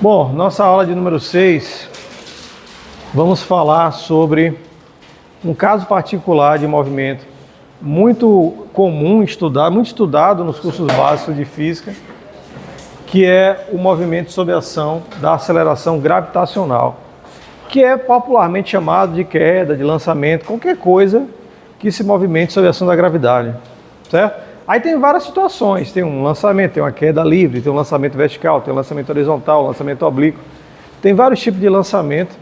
Bom, nossa aula de número 6, vamos falar sobre um caso particular de movimento muito comum, muito estudado nos cursos básicos de física, que é o movimento sob ação da aceleração gravitacional, que é popularmente chamado de queda, de lançamento, qualquer coisa que se movimente sob a ação da gravidade, certo? Aí tem várias situações, tem um lançamento, tem uma queda livre, tem um lançamento vertical, tem um lançamento horizontal, um lançamento oblíquo, tem vários tipos de lançamento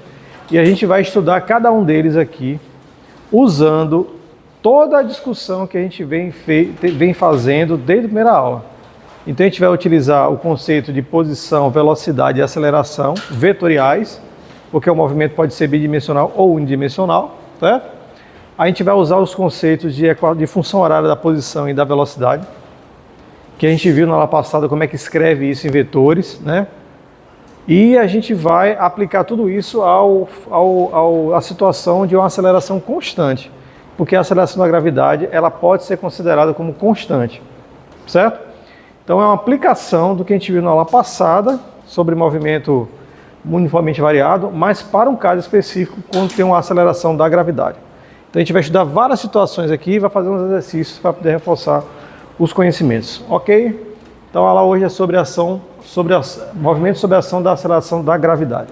e a gente vai estudar cada um deles aqui, usando toda a discussão que a gente vem fazendo desde a primeira aula. Então a gente vai utilizar o conceito de posição, velocidade e aceleração vetoriais, porque o movimento pode ser bidimensional ou unidimensional, certo? A gente vai usar os conceitos de função horária da posição e da velocidade, que a gente viu na aula passada como é que escreve isso em vetores, né? E a gente vai aplicar tudo isso à situação de uma aceleração constante, porque a aceleração da gravidade ela pode ser considerada como constante, certo? Então é uma aplicação do que a gente viu na aula passada sobre movimento uniformemente variado, mas para um caso específico quando tem uma aceleração da gravidade. Então a gente vai estudar várias situações aqui e vai fazer uns exercícios para poder reforçar os conhecimentos, ok? Então a aula hoje é sobre movimento sob a ação da aceleração da gravidade.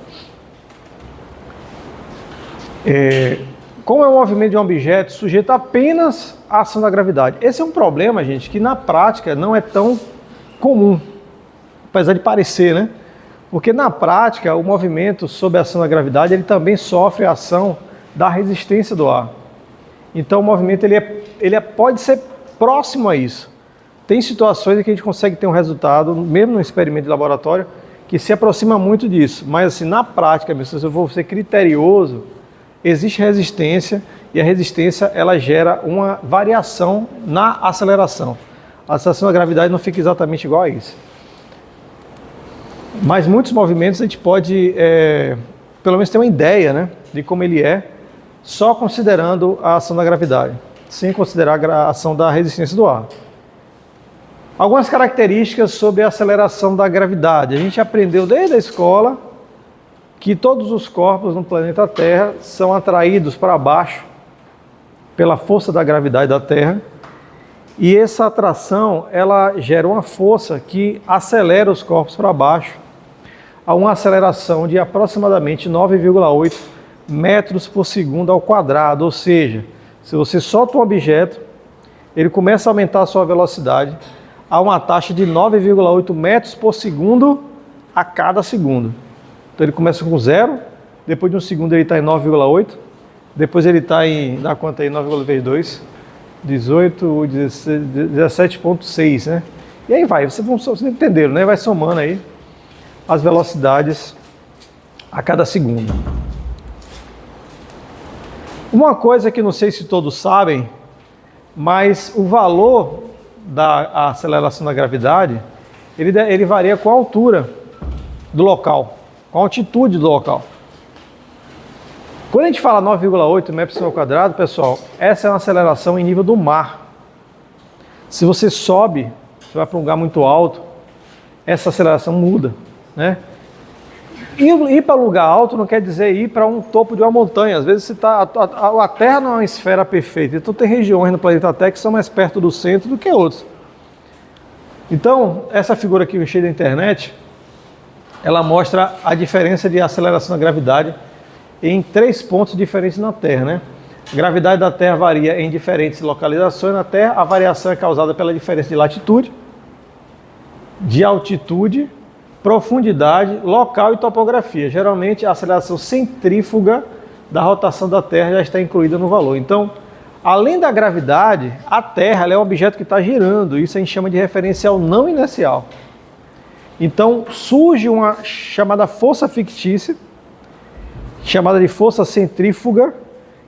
Como é um movimento de um objeto sujeito apenas à ação da gravidade? Esse é um problema, gente, que na prática não é tão comum, apesar de parecer, né? Porque na prática o movimento sob a ação da gravidade ele também sofre a ação da resistência do ar. Então o movimento ele pode ser próximo a isso. Tem situações em que a gente consegue ter um resultado, mesmo no experimento de laboratório, que se aproxima muito disso. Mas assim, na prática, se eu for ser criterioso, existe resistência e a resistência ela gera uma variação na aceleração. A aceleração da gravidade não fica exatamente igual a isso. Mas muitos movimentos a gente pode, pelo menos ter uma ideia, né, de como ele é, só considerando a ação da gravidade, sem considerar a ação da resistência do ar. Algumas características sobre a aceleração da gravidade. A gente aprendeu desde a escola que todos os corpos no planeta Terra são atraídos para baixo pela força da gravidade da Terra, e essa atração ela gera uma força que acelera os corpos para baixo a uma aceleração de aproximadamente 9,8 metros por segundo ao quadrado, ou seja, se você solta um objeto, ele começa a aumentar a sua velocidade a uma taxa de 9,8 metros por segundo a cada segundo. Então ele começa com 0, depois de um segundo ele está em 9,8, depois ele está em, dá quanto aí, 9,2, 18, 17,6, né? E aí vai, vocês entenderam, né? Vai somando aí as velocidades a cada segundo. Uma coisa que não sei se todos sabem, mas o valor da aceleração da gravidade, ele varia com a altura do local, com a altitude do local. Quando a gente fala 9,8 metros por segundo ao quadrado, pessoal, essa é uma aceleração em nível do mar. Se você sobe, você vai para um lugar muito alto, essa aceleração muda, né? Ir para um lugar alto não quer dizer ir para um topo de uma montanha. Às vezes a Terra não é uma esfera perfeita. Então tem regiões no planeta Terra que são mais perto do centro do que outros. Então, essa figura aqui cheia da internet, ela mostra a diferença de aceleração da gravidade em 3 pontos diferentes na Terra, né? A gravidade da Terra varia em diferentes localizações na Terra. A variação é causada pela diferença de latitude, de altitude, profundidade, local e topografia. Geralmente a aceleração centrífuga da rotação da Terra já está incluída no valor. Então, além da gravidade, a Terra ela é um objeto que está girando. Isso a gente chama de referencial não inercial. Então surge uma chamada força fictícia, chamada de força centrífuga,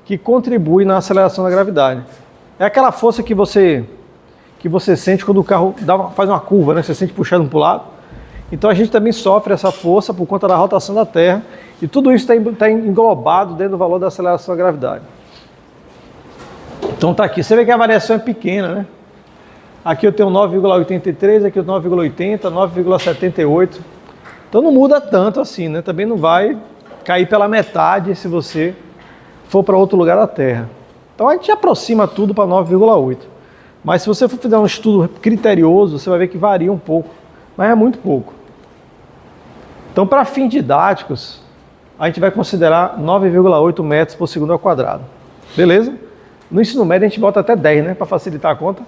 que contribui na aceleração da gravidade. É aquela força que você sente quando o carro faz uma curva, né? Você sente puxando para o lado. Então a gente também sofre essa força por conta da rotação da Terra, e tudo isso está englobado dentro do valor da aceleração da gravidade. Então tá aqui, você vê que a variação é pequena, né? Aqui eu tenho 9,83, aqui eu tenho 9,80, 9,78. Então não muda tanto assim, né? Também não vai cair pela metade se você for para outro lugar da Terra. Então a gente aproxima tudo para 9,8. Mas se você for fazer um estudo criterioso, você vai ver que varia um pouco, mas é muito pouco. Então, para fins didáticos, a gente vai considerar 9,8 metros por segundo ao quadrado. Beleza? No ensino médio a gente bota até 10, né? Para facilitar a conta.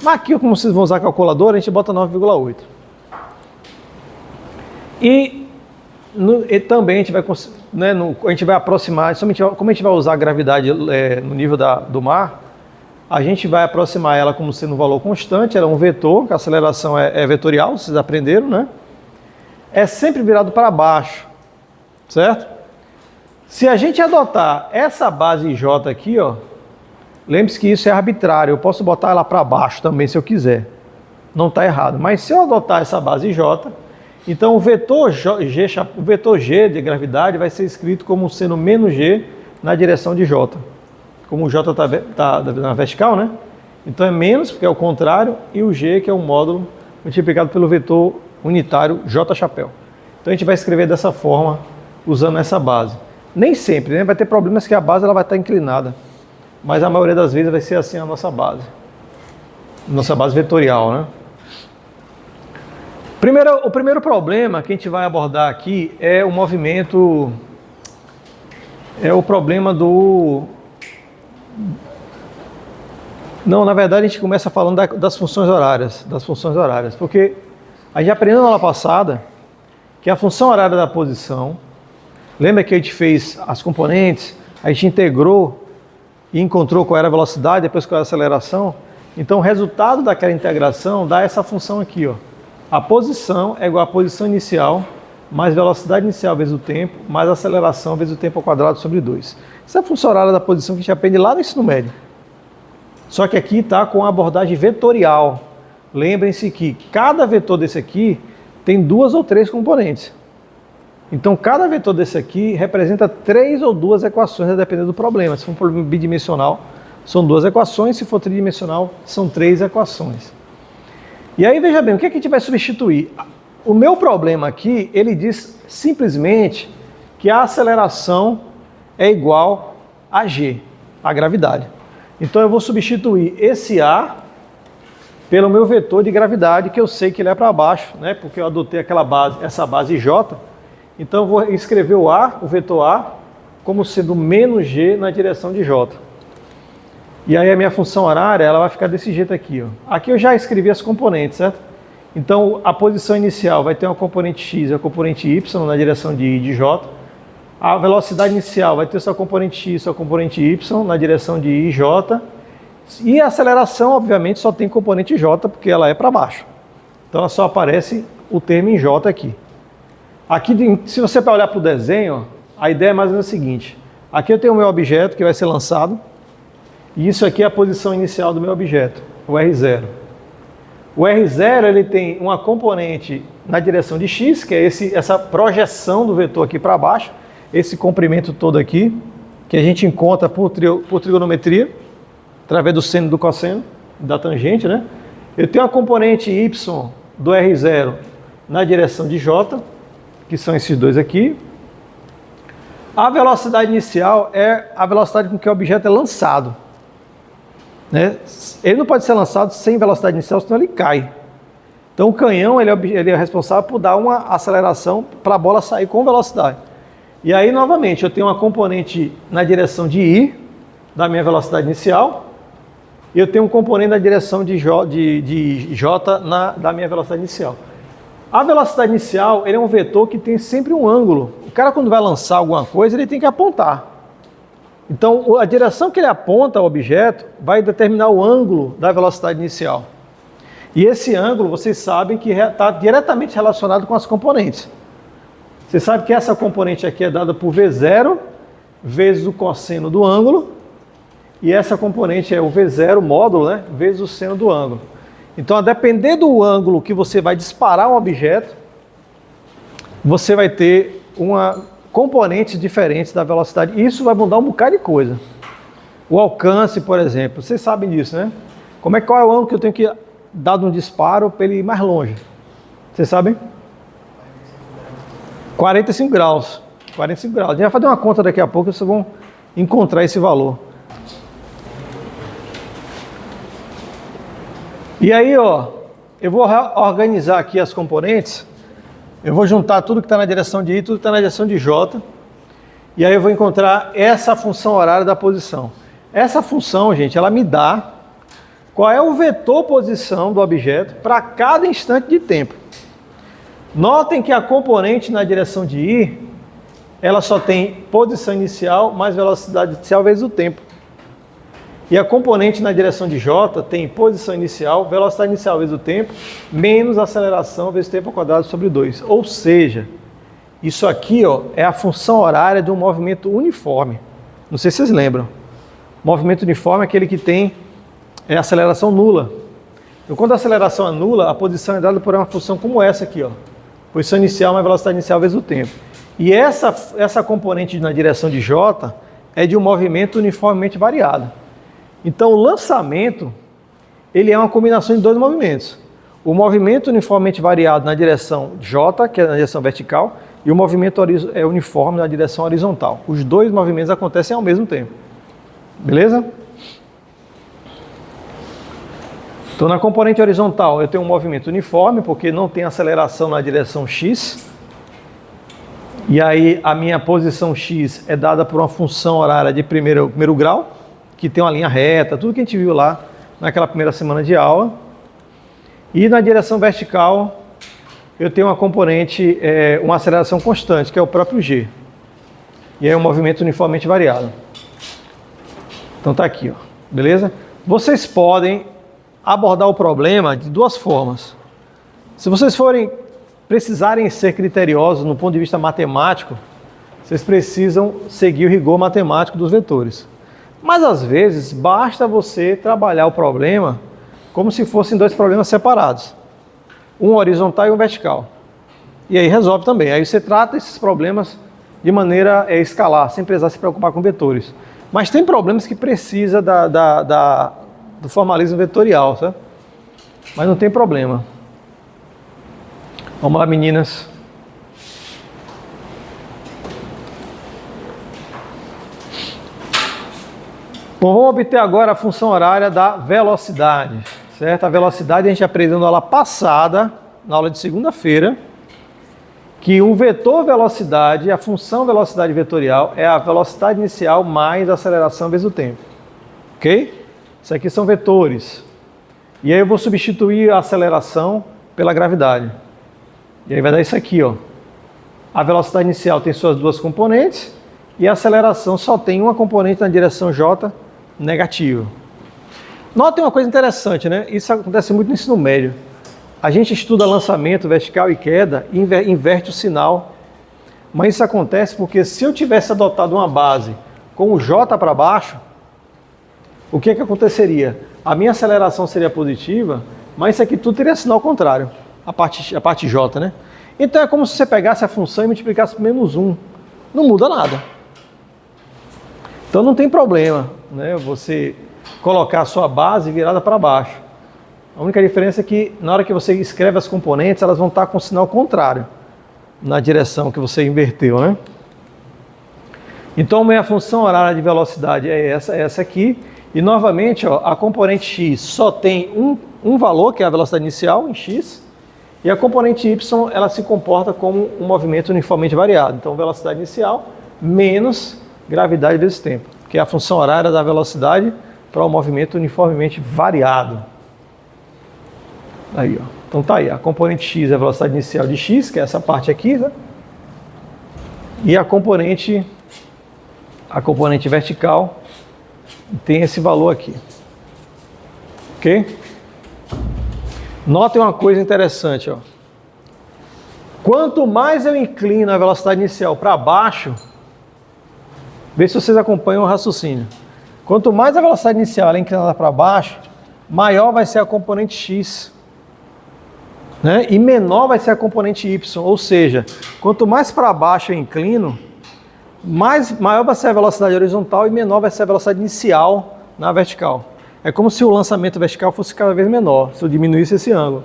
Mas aqui, como vocês vão usar a calculadora, a gente bota 9,8. E também a gente vai, né, a gente vai aproximar, como a gente vai usar a gravidade no nível do mar, a gente vai aproximar ela como sendo um valor constante, ela é um vetor, que a aceleração é vetorial, vocês aprenderam, né? É sempre virado para baixo, certo? Se a gente adotar essa base J aqui, ó, lembre-se que isso é arbitrário, eu posso botar ela para baixo também se eu quiser, não está errado. Mas se eu adotar essa base J, então o vetor G de gravidade vai ser escrito como sendo menos G na direção de J. Como o J está na vertical, né? Então é menos, porque é o contrário, e o G, que é um módulo multiplicado pelo vetor unitário J chapéu. Então a gente vai escrever dessa forma, usando essa base. Nem sempre, né? Vai ter problemas que a base ela vai estar inclinada, mas a maioria das vezes vai ser assim a nossa base vetorial, né? O primeiro problema que a gente vai abordar aqui é o movimento, é o problema do... Não, na verdade a gente começa falando das funções horárias, porque a gente aprendeu na aula passada que a função horária da posição, lembra que a gente fez as componentes, a gente integrou e encontrou qual era a velocidade, depois qual era a aceleração. Então o resultado daquela integração dá essa função aqui, ó. A posição é igual à posição inicial, mais velocidade inicial vezes o tempo, mais aceleração vezes o tempo ao quadrado sobre 2. Essa é a função horária da posição que a gente aprende lá no ensino médio. Só que aqui está com a abordagem vetorial. Lembrem-se que cada vetor desse aqui tem 2 ou 3 componentes. Então, cada vetor desse aqui representa 3 ou 2 equações, dependendo do problema. Se for um problema bidimensional, são 2 equações. Se for tridimensional, são 3 equações. E aí, veja bem, o que a gente vai substituir? O meu problema aqui, ele diz simplesmente que a aceleração é igual a G, a gravidade. Então, eu vou substituir esse A pelo meu vetor de gravidade, que eu sei que ele é para baixo, né? Porque eu adotei essa base J. Então, eu vou escrever o vetor A, como sendo menos G na direção de J. E aí a minha função horária, ela vai ficar desse jeito aqui, ó. Aqui eu já escrevi as componentes, certo? Então, a posição inicial vai ter uma componente X e a componente Y na direção de J. A velocidade inicial vai ter sua componente X e sua componente Y na direção de IJ. E a aceleração, obviamente, só tem componente J, porque ela é para baixo. Então, ela só aparece o termo em J aqui. Aqui, se você vai olhar para o desenho, a ideia é mais ou menos a seguinte. Aqui eu tenho o meu objeto que vai ser lançado. E isso aqui é a posição inicial do meu objeto, o R0. O R0 ele tem uma componente na direção de X, que é essa projeção do vetor aqui para baixo, esse comprimento todo aqui, que a gente encontra por trigonometria, através do seno e do cosseno, da tangente, né? Eu tenho a componente Y do R0 na direção de J, que são esses dois aqui. A velocidade inicial é a velocidade com que o objeto é lançado. Né? Ele não pode ser lançado sem velocidade inicial, senão ele cai. Então o canhão ele é responsável por dar uma aceleração para a bola sair com velocidade. E aí, novamente, eu tenho uma componente na direção de I, da minha velocidade inicial, e eu tenho um componente na direção de J da minha velocidade inicial. A velocidade inicial ele é um vetor que tem sempre um ângulo. O cara, quando vai lançar alguma coisa, ele tem que apontar. Então, a direção que ele aponta ao objeto vai determinar o ângulo da velocidade inicial. E esse ângulo, vocês sabem que está diretamente relacionado com as componentes. Você sabe que essa componente aqui é dada por V0 vezes o cosseno do ângulo. E essa componente é o V0 módulo, né, vezes o seno do ângulo. Então, a depender do ângulo que você vai disparar um objeto, você vai ter componentes diferentes da velocidade. Isso vai mudar um bocado de coisa. O alcance, por exemplo, vocês sabem disso, né? Qual é o ângulo que eu tenho que dar um disparo para ele ir mais longe? Vocês sabem? 45 graus. 45 graus. A gente vai fazer uma conta daqui a pouco, vocês vão encontrar esse valor. E aí, ó, eu vou organizar aqui as componentes. Eu vou juntar tudo que está na direção de I, tudo que está na direção de J. E aí eu vou encontrar essa função horária da posição. Essa função, gente, ela me dá qual é o vetor posição do objeto para cada instante de tempo. Notem que a componente na direção de I, ela só tem posição inicial mais velocidade inicial vezes o tempo. E a componente na direção de J tem posição inicial, velocidade inicial vezes o tempo, menos aceleração vezes tempo ao quadrado sobre 2. Ou seja, isso aqui, ó, é a função horária de um movimento uniforme. Não sei se vocês lembram. Movimento uniforme é aquele que tem aceleração nula. Então, quando a aceleração é nula, a posição é dada por uma função como essa aqui, ó. Posição inicial mais velocidade inicial vezes o tempo. E essa componente na direção de J é de um movimento uniformemente variado. Então, o lançamento, ele é uma combinação de dois movimentos. O movimento uniformemente variado na direção J, que é na direção vertical, e o movimento uniforme na direção horizontal. Os dois movimentos acontecem ao mesmo tempo. Beleza? Então, na componente horizontal, eu tenho um movimento uniforme, porque não tem aceleração na direção X. E aí, a minha posição X é dada por uma função horária de primeiro grau, que tem uma linha reta, tudo que a gente viu lá naquela primeira semana de aula. E na direção vertical, eu tenho uma componente, uma aceleração constante, que é o próprio G. E aí um movimento uniformemente variado. Então tá aqui, ó, beleza? Vocês podem abordar o problema de duas formas. Se vocês precisarem ser criteriosos no ponto de vista matemático, vocês precisam seguir o rigor matemático dos vetores. Mas às vezes basta você trabalhar o problema como se fossem dois problemas separados, um horizontal e um vertical. E aí resolve também. Aí você trata esses problemas de maneira escalar, sem precisar se preocupar com vetores. Mas tem problemas que precisa do formalismo vetorial, sabe? Mas não tem problema. Vamos lá, meninas. Bom, vamos obter agora a função horária da velocidade, certo? A velocidade a gente aprendeu na aula passada, na aula de segunda-feira, que o vetor velocidade, a função velocidade vetorial, é a velocidade inicial mais a aceleração vezes o tempo. Ok? Isso aqui são vetores. E aí eu vou substituir a aceleração pela gravidade. E aí vai dar isso aqui, ó. A velocidade inicial tem suas duas componentes e a aceleração só tem uma componente na direção J, negativo. Notem uma coisa interessante, né? Isso acontece muito no ensino médio. A gente estuda lançamento vertical e queda e inverte o sinal. Mas isso acontece porque se eu tivesse adotado uma base com o J para baixo, o que aconteceria? A minha aceleração seria positiva, mas isso aqui tudo teria sinal contrário, a parte J, né? Então é como se você pegasse a função e multiplicasse por -1. Não muda nada. Então não tem problema, né, você colocar a sua base virada para baixo. A única diferença é que na hora que você escreve as componentes, elas vão estar com o sinal contrário na direção que você inverteu, né? Então a minha função horária de velocidade é essa aqui. E novamente, ó, a componente X só tem um valor, que é a velocidade inicial em X. E a componente Y, ela se comporta como um movimento uniformemente variado. Então velocidade inicial menos gravidade vezes tempo, que é a função horária da velocidade para o movimento uniformemente variado. Aí, ó. Então tá aí, a componente X é a velocidade inicial de X, que é essa parte aqui, né? E a componente vertical tem esse valor aqui. Ok? Notem uma coisa interessante, ó. Quanto mais eu inclino a velocidade inicial para baixo, vê se vocês acompanham o raciocínio. Quanto mais a velocidade inicial é inclinada para baixo, maior vai ser a componente X, né? E menor vai ser a componente Y. Ou seja, quanto mais para baixo eu inclino, maior vai ser a velocidade horizontal e menor vai ser a velocidade inicial na vertical. É como se o lançamento vertical fosse cada vez menor, se eu diminuísse esse ângulo.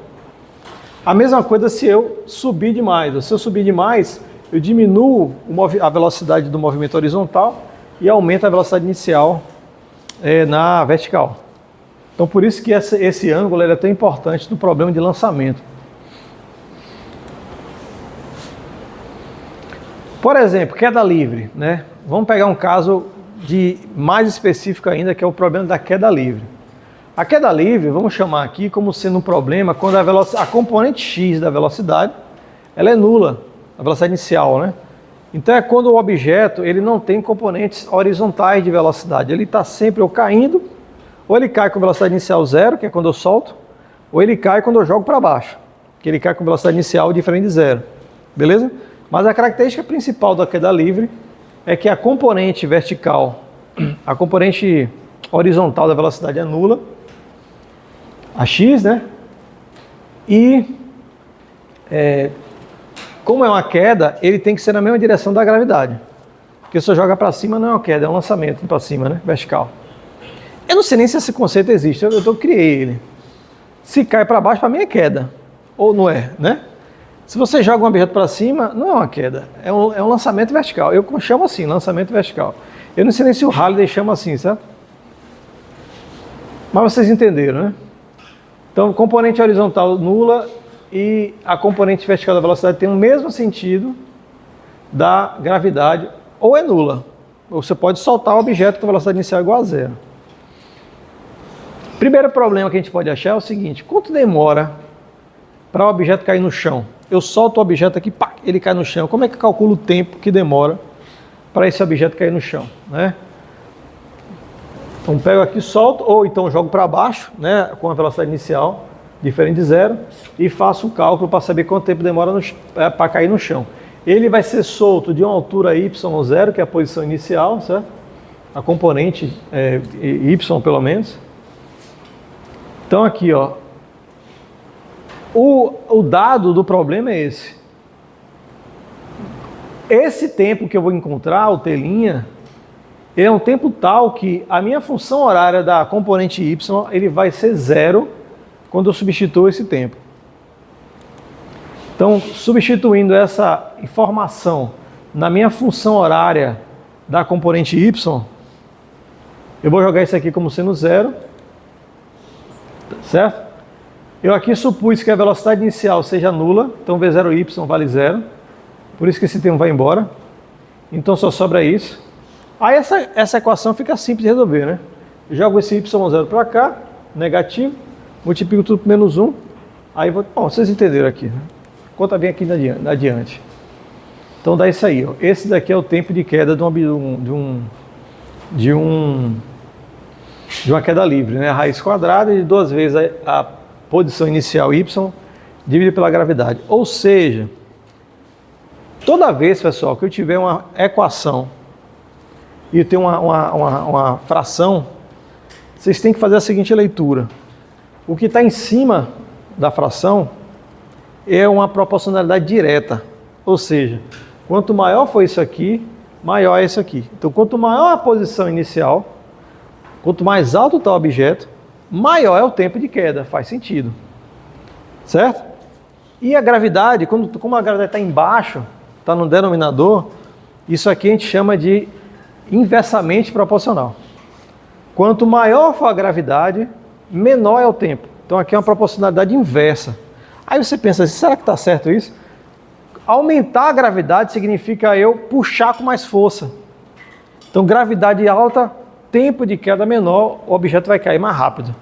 A mesma coisa se eu subir demais. Se eu subir demais, eu diminuo a velocidade do movimento horizontal e aumento a velocidade inicial na vertical. Então, por isso que esse ângulo é tão importante no problema de lançamento. Por exemplo, queda livre, né? Vamos pegar um caso mais específico ainda, que é o problema da queda livre. A queda livre, vamos chamar aqui como sendo um problema quando a componente x da velocidade, ela é nula, a velocidade inicial, né? Então é quando o objeto ele não tem componentes horizontais de velocidade, ele está sempre ou caindo, ou ele cai com velocidade inicial zero, que é quando eu solto, ou ele cai quando eu jogo para baixo, que ele cai com velocidade inicial diferente de zero, beleza? Mas a característica principal da queda livre é que a componente vertical, a componente horizontal da velocidade é nula, a x, né? E como é uma queda, ele tem que ser na mesma direção da gravidade. Porque se eu jogar para cima não é uma queda, é um lançamento para cima, né? Vertical. Eu não sei nem se esse conceito existe, eu criei ele. Se cai para baixo, para mim é queda. Ou não é, né? Se você joga um objeto para cima, não é uma queda, é um lançamento vertical. Eu chamo assim, lançamento vertical. Eu não sei nem se o Halliday chama assim, certo? Mas vocês entenderam, né? Então, componente horizontal nula e a componente vertical da velocidade tem o mesmo sentido da gravidade, ou é nula, ou você pode soltar o objeto com velocidade inicial igual a zero. Primeiro problema que a gente pode achar é o seguinte: quanto demora para o objeto cair no chão? Eu solto o objeto aqui, pá, ele cai no chão. Como é que eu calculo o tempo que demora para esse objeto cair no chão, né? Então pego aqui, solto, ou então jogo para baixo, né, com a velocidade inicial diferente de zero, e faço um cálculo para saber quanto tempo demora para cair no chão. Ele vai ser solto de uma altura y0, que é a posição inicial, certo? A componente y pelo menos. Então aqui, ó, o dado do problema é esse. Esse tempo que eu vou encontrar, o t', é um tempo tal que a minha função horária da componente y ele vai ser zero quando eu substituo esse tempo. Então, substituindo essa informação na minha função horária da componente y, eu vou jogar isso aqui como sendo zero, certo? Eu aqui supus que a velocidade inicial seja nula, então v0y vale zero, por isso que esse termo vai embora. Então só sobra isso. Aí essa equação fica simples de resolver, né? Eu jogo esse y0 para cá, negativo, multiplico tudo por menos 1, aí vou... Bom, vocês entenderam aqui, né? Conta bem aqui adiante. Então dá isso aí, ó. Esse daqui é o tempo de queda de uma queda livre, né? A raiz quadrada de 2 vezes a posição inicial y dividido pela gravidade. Ou seja, toda vez, pessoal, que eu tiver uma equação e eu tenho uma fração, vocês têm que fazer a seguinte leitura. O que está em cima da fração é uma proporcionalidade direta. Ou seja, quanto maior for isso aqui, maior é isso aqui. Então, quanto maior a posição inicial, quanto mais alto está o objeto, maior é o tempo de queda. Faz sentido. Certo? E a gravidade, como a gravidade está embaixo, está no denominador, isso aqui a gente chama de inversamente proporcional. Quanto maior for a gravidade, menor é o tempo. Então aqui é uma proporcionalidade inversa. Aí você pensa assim, será que está certo isso? Aumentar a gravidade significa eu puxar com mais força. Então gravidade alta, tempo de queda menor, o objeto vai cair mais rápido.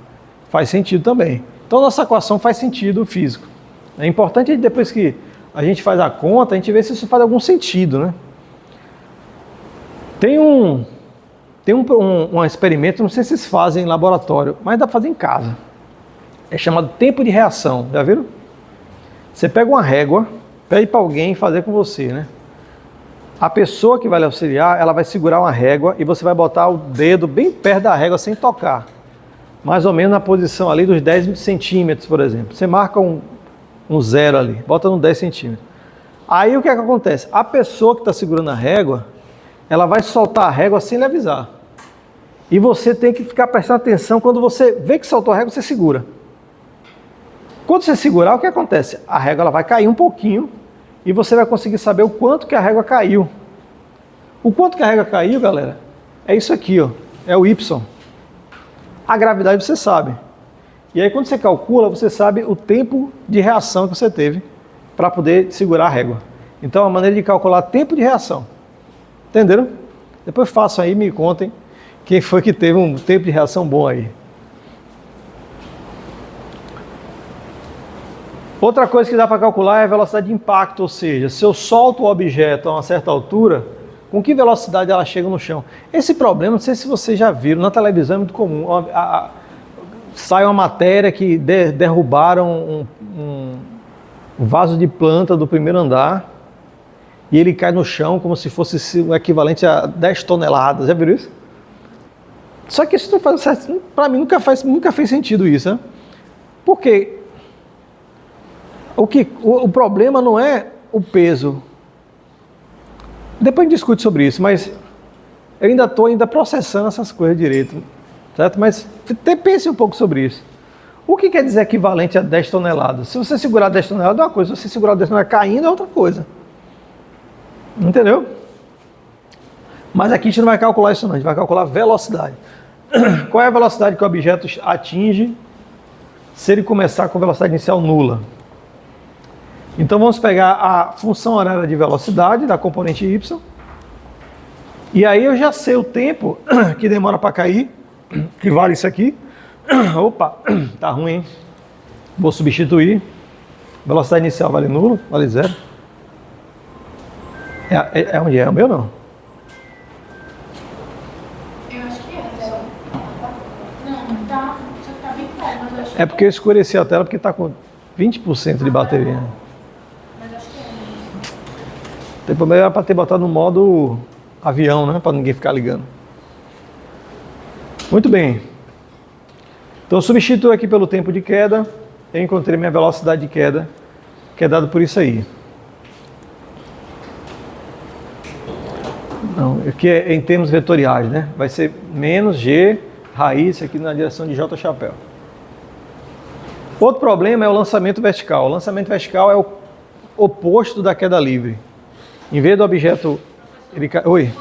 Faz sentido também. Então nossa equação faz sentido físico. É importante depois que a gente faz a conta, a gente vê se isso faz algum sentido, né? Tem um experimento, não sei se vocês fazem em laboratório, mas dá para fazer em casa. É chamado tempo de reação, já viram? Você pega uma régua, pede para alguém fazer com você, né? A pessoa que vai lhe auxiliar, ela vai segurar uma régua e você vai botar o dedo bem perto da régua sem tocar. Mais ou menos na posição ali dos 10 centímetros, por exemplo. Você marca um zero ali, bota no 10 centímetros. Aí o que é que acontece? A pessoa que está segurando a régua, ela vai soltar a régua sem lhe avisar. E você tem que ficar prestando atenção, quando você vê que soltou a régua, você segura. Quando você segurar, o que acontece? A régua ela vai cair um pouquinho e você vai conseguir saber o quanto que a régua caiu. O quanto que a régua caiu, galera, é isso aqui, ó, é o Y. A gravidade você sabe. E aí quando você calcula, você sabe o tempo de reação que você teve para poder segurar a régua. Então, é uma maneira de calcular tempo de reação. Entenderam? Depois façam aí e me contem quem foi que teve um tempo de reação bom aí. Outra coisa que dá para calcular é a velocidade de impacto, ou seja, se eu solto o objeto a uma certa altura, com que velocidade ela chega no chão. Esse problema, não sei se vocês já viram, na televisão é muito comum. Sai uma matéria que derrubaram um vaso de planta do primeiro andar e ele cai no chão como se fosse o equivalente a 10 toneladas. Já viram isso? Só que isso não faz certo. Para mim nunca fez sentido isso, né? Porque o problema não é o peso. Depois a gente discute sobre isso, mas eu ainda estou processando essas coisas direito, certo? Mas pense um pouco sobre isso. O que quer dizer equivalente a 10 toneladas? Se você segurar 10 toneladas é uma coisa, se você segurar 10 toneladas caindo é outra coisa. Entendeu? Mas aqui a gente não vai calcular isso não, a gente vai calcular velocidade. Qual é a velocidade que o objeto atinge se ele começar com velocidade inicial nula? Então vamos pegar a função horária de velocidade da componente y, e aí eu já sei o tempo que demora para cair, que vale isso aqui. Opa, tá ruim, hein? Vou substituir. Velocidade inicial vale nulo, vale zero. É onde é? O meu não? Eu acho que é. Não, tá. Só que tá bem claro, mas eu acho que É porque eu escureci a tela porque está com 20% de bateria. Mas acho que é. Tem problema, era para ter botado no modo avião, né? Para ninguém ficar ligando. Muito bem. Então eu substituo aqui pelo tempo de queda. Eu encontrei minha velocidade de queda, que é dado por isso aí. Não, aqui é em termos vetoriais, né? Vai ser menos G raiz aqui na direção de J chapéu. Outro problema é o lançamento vertical. O lançamento vertical é o oposto da queda livre. Em vez do objeto... Oi?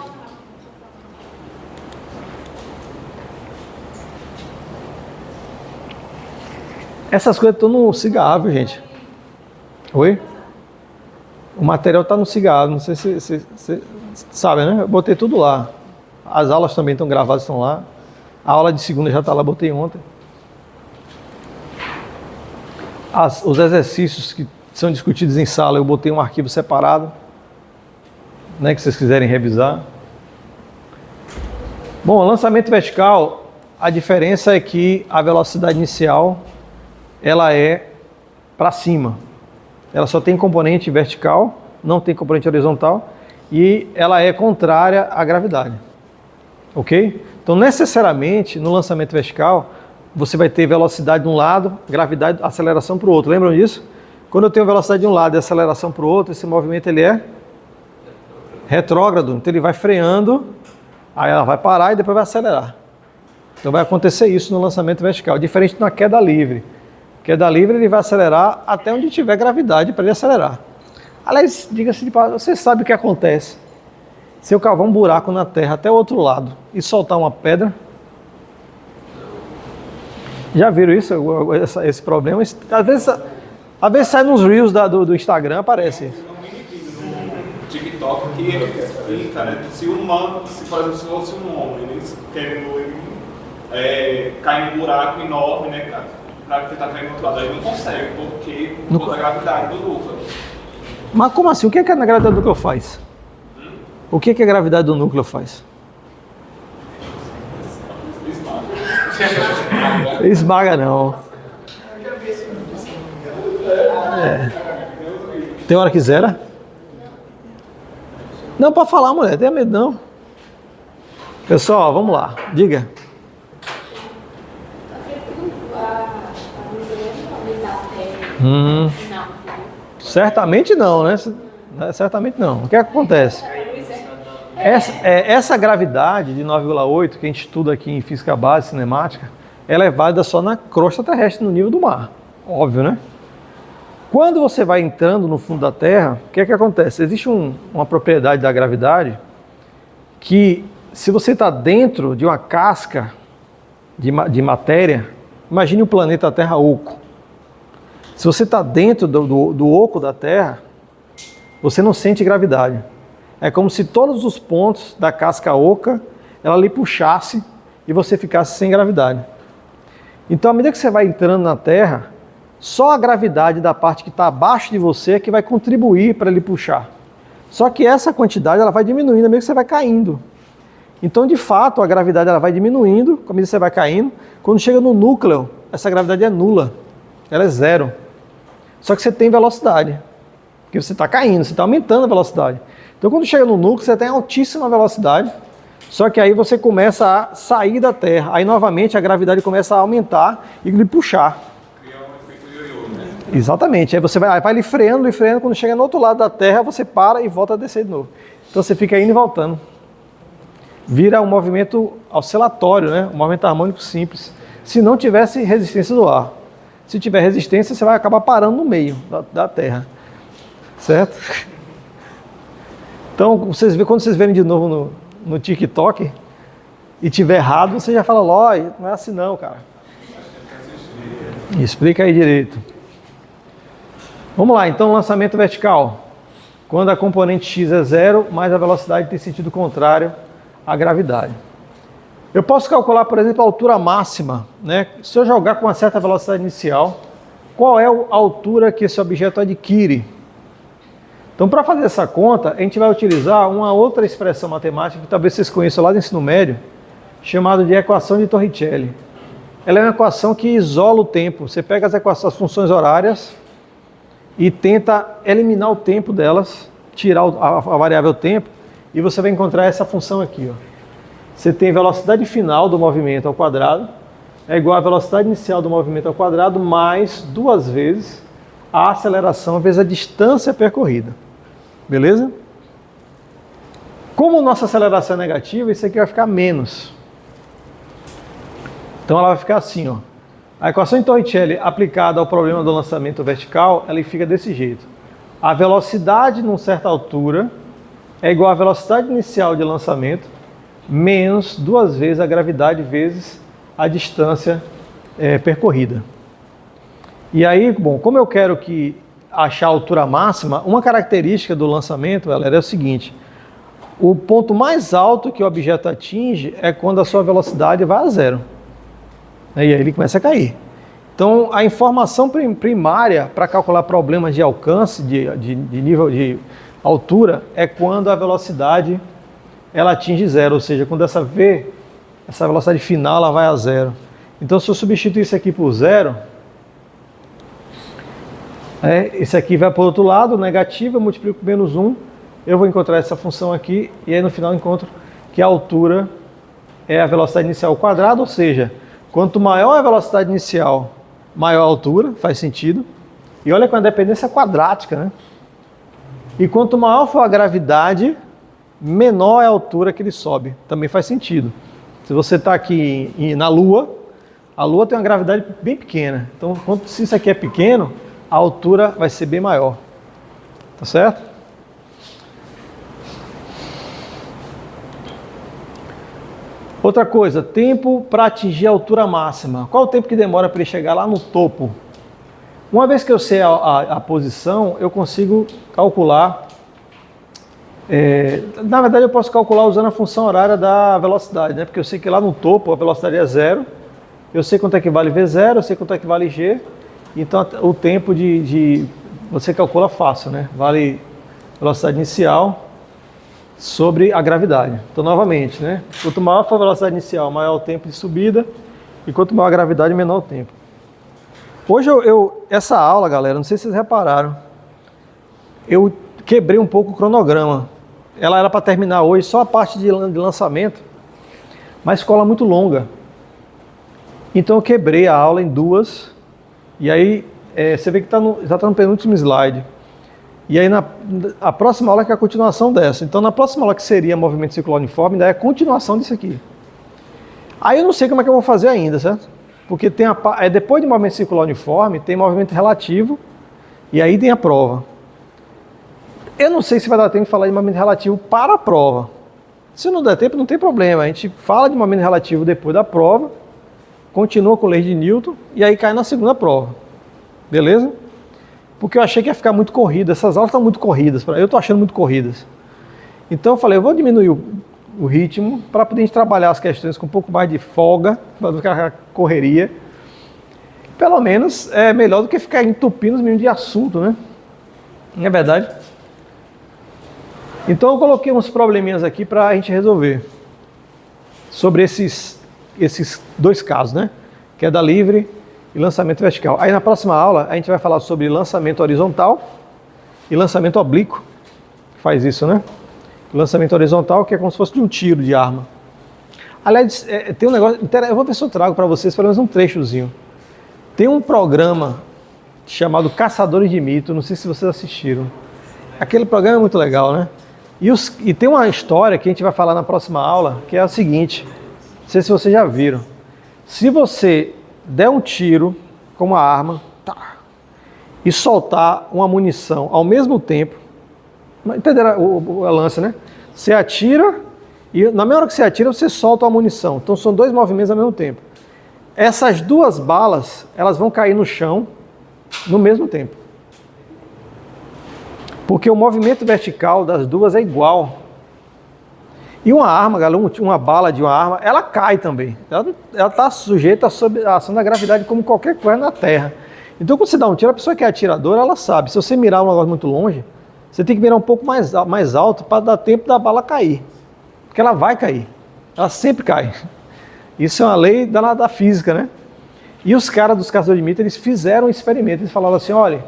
Essas coisas estão no cigarro, gente. Oi? O material está no cigarro, não sei se você sabe, né? Eu botei tudo lá. As aulas também estão gravadas, estão lá. A aula de segunda já está lá, botei ontem. Os exercícios que são discutidos em sala, eu botei um arquivo separado, né, que vocês quiserem revisar. Bom, lançamento vertical, a diferença é que a velocidade inicial, ela é para cima. Ela só tem componente vertical, não tem componente horizontal, e ela é contrária à gravidade. Ok? Então, necessariamente, no lançamento vertical, você vai ter velocidade de um lado, gravidade, aceleração para o outro. Lembram disso? Quando eu tenho velocidade de um lado e aceleração para o outro, esse movimento ele é retrógrado. Então, ele vai freando, aí ela vai parar e depois vai acelerar. Então, vai acontecer isso no lançamento vertical, diferente na queda livre. Queda livre, ele vai acelerar até onde tiver gravidade para ele acelerar. Aliás, diga-se de passagem, você sabe o que acontece se eu cavar um buraco na terra até o outro lado e soltar uma pedra? Já viram isso? Esse problema? Às vezes sai nos reels do Instagram, aparece isso. TikTok que explica, né? Se por exemplo, se fosse um homem, querendo cair num buraco enorme, né, cara? Para tentar cair no outro lado, ele não consegue, porque por conta da gravidade do núcleo. Mas como assim? O que é que a gravidade do núcleo faz? O que é que a gravidade do núcleo faz? Esmaga não. Tem hora que zera? Não, pode falar, mulher, tenha medo não. Pessoal, vamos lá, diga. Certamente não, né? Certamente não. O que acontece? Essa gravidade de 9,8 que a gente estuda aqui em física básica cinemática, ela é válida só na crosta terrestre, no nível do mar. Óbvio, né? Quando você vai entrando no fundo da Terra, o que é que acontece? Existe uma propriedade da gravidade que, se você está dentro de uma casca de matéria, imagine o planeta Terra oco. Se você está dentro do oco da Terra, você não sente gravidade. É como se todos os pontos da casca oca, ela lhe puxasse e você ficasse sem gravidade. Então, à medida que você vai entrando na Terra, só a gravidade da parte que está abaixo de você é que vai contribuir para ele puxar. Só que essa quantidade ela vai diminuindo à medida que você vai caindo. Então, de fato, a gravidade ela vai diminuindo à medida que você vai caindo. Quando chega no núcleo, essa gravidade é nula. Ela é zero. Só que você tem velocidade. Porque você está caindo, você está aumentando a velocidade. Então, quando chega no núcleo, você tem altíssima velocidade. Só que aí você começa a sair da Terra. Aí, novamente, a gravidade começa a aumentar e lhe puxar. Exatamente, aí você vai lhe freando, quando chega no outro lado da Terra, você para e volta a descer de novo. Então você fica indo e voltando. Vira um movimento oscilatório, né? Um movimento harmônico simples. Se não tivesse resistência do ar. Se tiver resistência, você vai acabar parando no meio da Terra. Certo? Então, quando vocês verem de novo no TikTok e tiver errado, você já fala, Lói, não é assim não, cara. Explica aí direito. Vamos lá, então, lançamento vertical. Quando a componente x é zero, mas a velocidade tem sentido contrário à gravidade. Eu posso calcular, por exemplo, a altura máxima, né? Se eu jogar com uma certa velocidade inicial, qual é a altura que esse objeto adquire? Então, para fazer essa conta, a gente vai utilizar uma outra expressão matemática que talvez vocês conheçam lá do ensino médio, chamada de equação de Torricelli. Ela é uma equação que isola o tempo. Você pega as funções horárias e tenta eliminar o tempo delas, tirar a variável tempo, e você vai encontrar essa função aqui. Ó. Você tem velocidade final do movimento ao quadrado, é igual à velocidade inicial do movimento ao quadrado, mais 2 vezes a aceleração vezes a distância percorrida. Beleza? Como nossa aceleração é negativa, isso aqui vai ficar menos. Então ela vai ficar assim, ó. A equação de Torricelli aplicada ao problema do lançamento vertical, ela fica desse jeito. A velocidade numa certa altura é igual à velocidade inicial de lançamento menos 2 vezes a gravidade vezes a distância percorrida. E aí, bom, como eu quero achar a altura máxima, uma característica do lançamento é o seguinte: o ponto mais alto que o objeto atinge é quando a sua velocidade vai a zero. E aí ele começa a cair. Então, a informação primária para calcular problemas de alcance, de nível de altura, é quando a velocidade ela atinge zero, ou seja, quando essa velocidade final ela vai a zero. Então, se eu substituir isso aqui por zero, esse aqui vai para o outro lado, negativo, eu multiplico por menos 1, eu vou encontrar essa função aqui, e aí no final eu encontro que a altura é a velocidade inicial ao quadrado, ou seja, quanto maior a velocidade inicial, maior a altura, faz sentido. E olha com a dependência quadrática, né? E quanto maior for a gravidade, menor é a altura que ele sobe. Também faz sentido. Se você está aqui na Lua, a Lua tem uma gravidade bem pequena. Então, se isso aqui é pequeno, a altura vai ser bem maior. Tá certo? Outra coisa, tempo para atingir a altura máxima. Qual o tempo que demora para ele chegar lá no topo? Uma vez que eu sei a posição, eu consigo calcular. Na verdade, eu posso calcular usando a função horária da velocidade, né? Porque eu sei que lá no topo a velocidade é zero. Eu sei quanto é que vale V0, eu sei quanto é que vale G. Então, o tempo você calcula fácil, né? Vale velocidade inicial sobre a gravidade. Então, novamente, né? Quanto maior for a velocidade inicial, maior o tempo de subida, e quanto maior a gravidade, menor o tempo. Hoje, essa aula, galera, não sei se vocês repararam, eu quebrei um pouco o cronograma. Ela era para terminar hoje só a parte de lançamento, mas ficou muito longa. Então, eu quebrei a aula em 2, e aí você vê que já está no penúltimo slide. E aí, a próxima aula que é a continuação dessa. Então, na próxima aula que seria movimento circular uniforme, ainda é a continuação disso aqui. Aí eu não sei como é que eu vou fazer ainda, certo? Porque depois de movimento circular uniforme, tem movimento relativo E aí tem a prova. Eu não sei se vai dar tempo de falar de movimento relativo para a prova. Se não der tempo, não tem problema. A gente fala de movimento relativo depois da prova, continua com a lei de Newton e aí cai na segunda prova. Beleza? Porque eu achei que ia ficar muito corrida. Essas aulas estão muito corridas. Eu estou achando muito corridas. Então eu falei, eu vou diminuir o ritmo para poder a gente trabalhar as questões com um pouco mais de folga, para não ficar correria. Pelo menos é melhor do que ficar entupindo os meninos de assunto, né? Não é verdade? Então eu coloquei uns probleminhas aqui para a gente resolver. Sobre esses dois casos, né? Queda livre e lançamento vertical. Aí na próxima aula a gente vai falar sobre lançamento horizontal e lançamento oblíquo. Faz isso, né? Lançamento horizontal, que é como se fosse de um tiro de arma. Aliás, tem um negócio... Eu vou ver se eu trago para vocês pelo menos um trechozinho. Tem um programa chamado Caçadores de Mito, não sei se vocês assistiram. Aquele programa é muito legal, né? E tem uma história que a gente vai falar na próxima aula, que é a seguinte, não sei se vocês já viram. Se você der um tiro com uma arma e soltar uma munição ao mesmo tempo, entenderam a lance, né? Você atira e na mesma hora que você atira, você solta a munição. Então são dois movimentos ao mesmo tempo. Essas duas balas, elas vão cair no chão no mesmo tempo. Porque o movimento vertical das duas é igual. E uma arma, galera, uma bala de uma arma, ela cai também. Ela está sujeita à ação da gravidade como qualquer coisa na Terra. Então quando você dá um tiro, a pessoa que é atiradora, ela sabe. Se você mirar um negócio muito longe, você tem que mirar um pouco mais alto para dar tempo da bala cair. Porque ela vai cair. Ela sempre cai. Isso é uma lei da física, né? E os caras dos caçadores de mito, eles fizeram um experimento. Eles falaram assim, olha,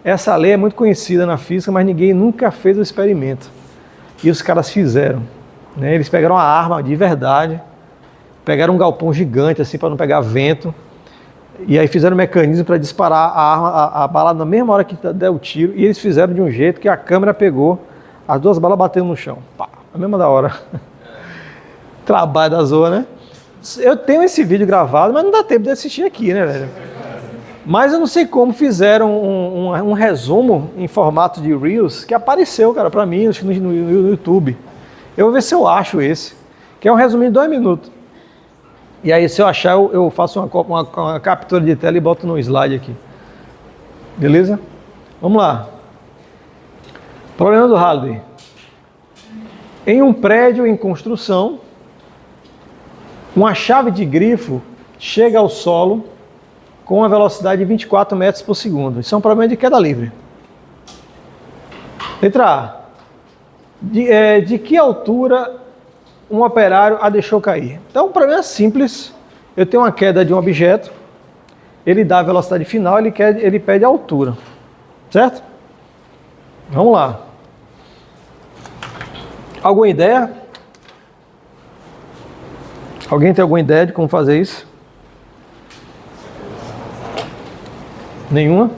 essa lei é muito conhecida na física, mas ninguém nunca fez o experimento. E os caras fizeram. Né? Eles pegaram uma arma de verdade, pegaram um galpão gigante assim para não pegar vento, e aí fizeram um mecanismo para disparar a bala na mesma hora que der o tiro, e eles fizeram de um jeito que a câmera pegou as duas balas batendo no chão. Pá, a mesma da hora. Trabalho da zoa, né? Eu tenho esse vídeo gravado, mas não dá tempo de assistir aqui, né, velho? Mas eu não sei como fizeram um resumo em formato de Reels que apareceu, cara, pra mim no YouTube. Eu vou ver se eu acho esse, que é um resuminho de 2 minutos. E aí, se eu achar, eu faço uma captura de tela e boto no slide aqui. Beleza? Vamos lá. Problema do Halliday. Em um prédio em construção, uma chave de grifo chega ao solo com uma velocidade de 24 metros por segundo. Isso é um problema de queda livre. Letra A. De que altura um operário a deixou cair? Então, o problema é simples. Eu tenho uma queda de um objeto, ele dá a velocidade final, ele pede a altura. Certo? Vamos lá. Alguma ideia? Alguém tem alguma ideia de como fazer isso? Nenhuma?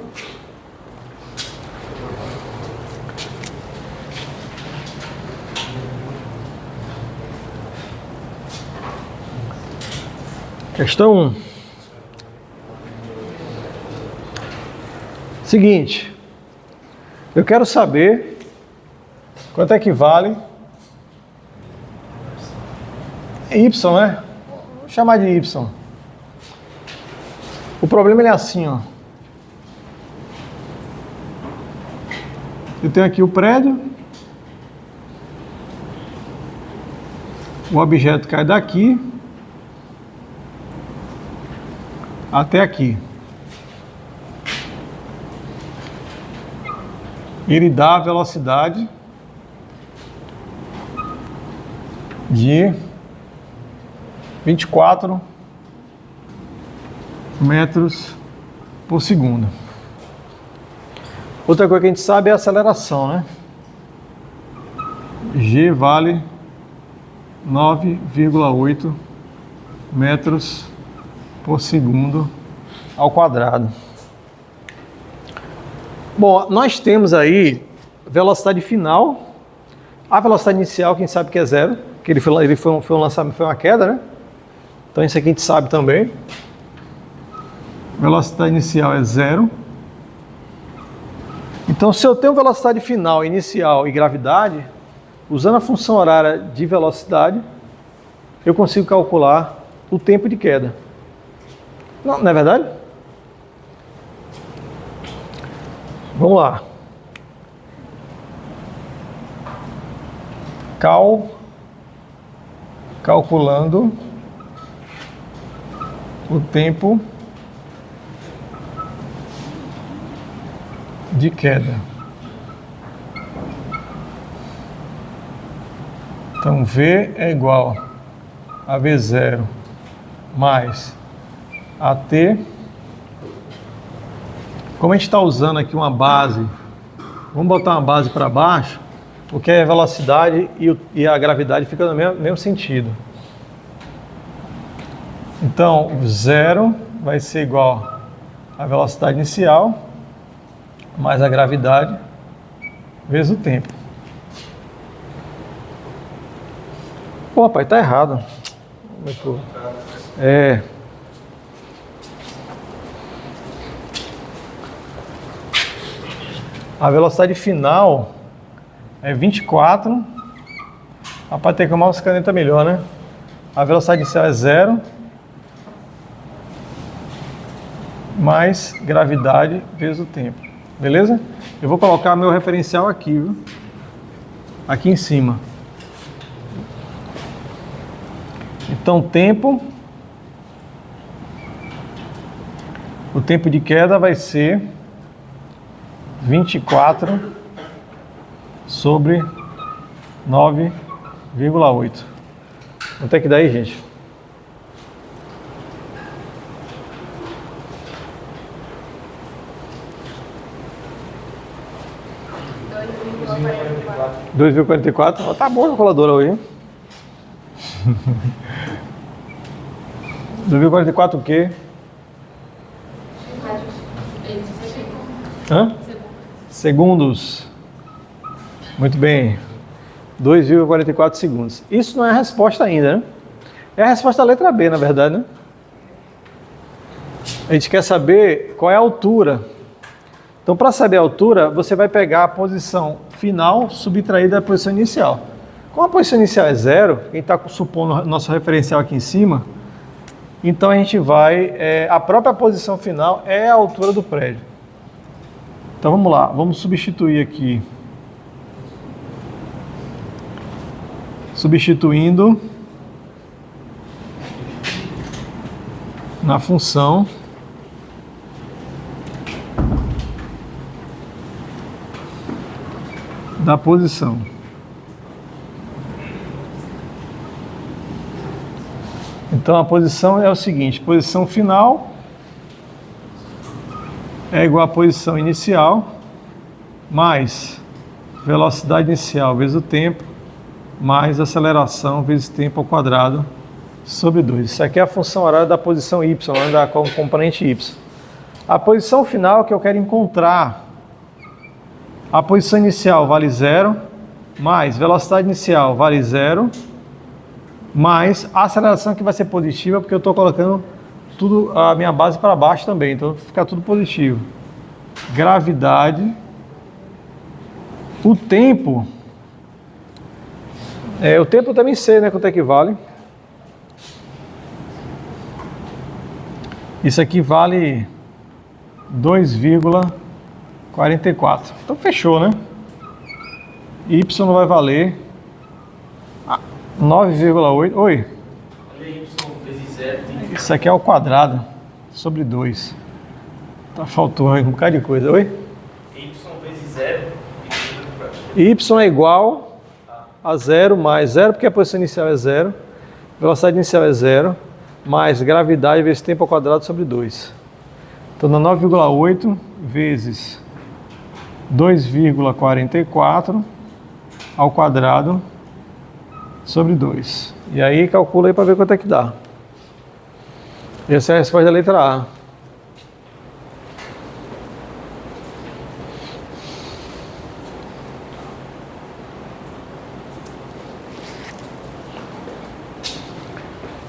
Questão 1. Seguinte, eu quero saber quanto é que vale Y, né? Vou chamar de Y. O problema ele é assim, ó. Eu tenho aqui o prédio. O objeto cai daqui até aqui. Ele dá a velocidade de 24 metros por segundo. Outra coisa que a gente sabe é a aceleração, né? G vale 9,8 metros por segundo ao quadrado. Bom, nós temos aí velocidade final, a velocidade inicial, quem sabe que é 0, que ele foi um lançamento, foi uma queda, né? Então isso aqui a gente sabe também. Velocidade inicial é 0. Então, se eu tenho velocidade final, inicial e gravidade, usando a função horária de velocidade, eu consigo calcular o tempo de queda. Não é verdade? Vamos lá. Calculando o tempo de queda. Então, V é igual a V0 mais AT. Como a gente está usando aqui uma base, vamos botar uma base para baixo, porque a velocidade e a gravidade ficam no mesmo sentido. Então, 0 vai ser igual à velocidade inicial mais a gravidade vezes o tempo. Pô, pai, tá errado. É. A velocidade final é 24. Rapaz, tem que arrumar os canetas melhor, né? A velocidade inicial é 0. Mais gravidade vezes o tempo. Beleza? Eu vou colocar meu referencial aqui, viu? Aqui em cima. Então, o tempo de queda vai ser 24 sobre 9,8. Quanto é que dá aí, gente? R$ 2,44. Tá boa a calculadora hoje. 2,44 o quê? Hã? Segundos. Muito bem. 2,44 segundos. Isso não é a resposta ainda, né? É a resposta da letra B, na verdade, né? A gente quer saber qual é a altura. Então, para saber a altura, você vai pegar a posição final subtraída da posição inicial. Como a posição inicial é 0, quem está supondo nosso referencial aqui em cima, então a gente vai... a própria posição final é a altura do prédio. Então vamos lá, vamos substituir aqui. Substituindo na função da posição. Então a posição é o seguinte, posição final é igual à posição inicial mais velocidade inicial vezes o tempo mais aceleração vezes tempo ao quadrado sobre 2. Isso aqui é a função horária da posição y, da componente y. A posição final que eu quero encontrar, a posição inicial vale 0, mais velocidade inicial vale 0, mais a aceleração que vai ser positiva, porque eu estou colocando tudo, a minha base para baixo também, então vai ficar tudo positivo. Gravidade. O tempo eu também sei, né, quanto é que vale. Isso aqui vale 2,44. Então fechou, né? Y vai valer 9,8. Oi? Isso aqui é ao quadrado sobre 2. Tá faltou um bocado de coisa. Oi? Y vezes 0. Y é igual a 0 mais 0, porque a posição inicial é 0. Velocidade inicial é 0. Mais gravidade vezes tempo ao quadrado sobre 2. Então dá 9,8 vezes 2,44 ao quadrado sobre 2. E aí calcula aí para ver quanto é que dá. Essa é a resposta da letra A.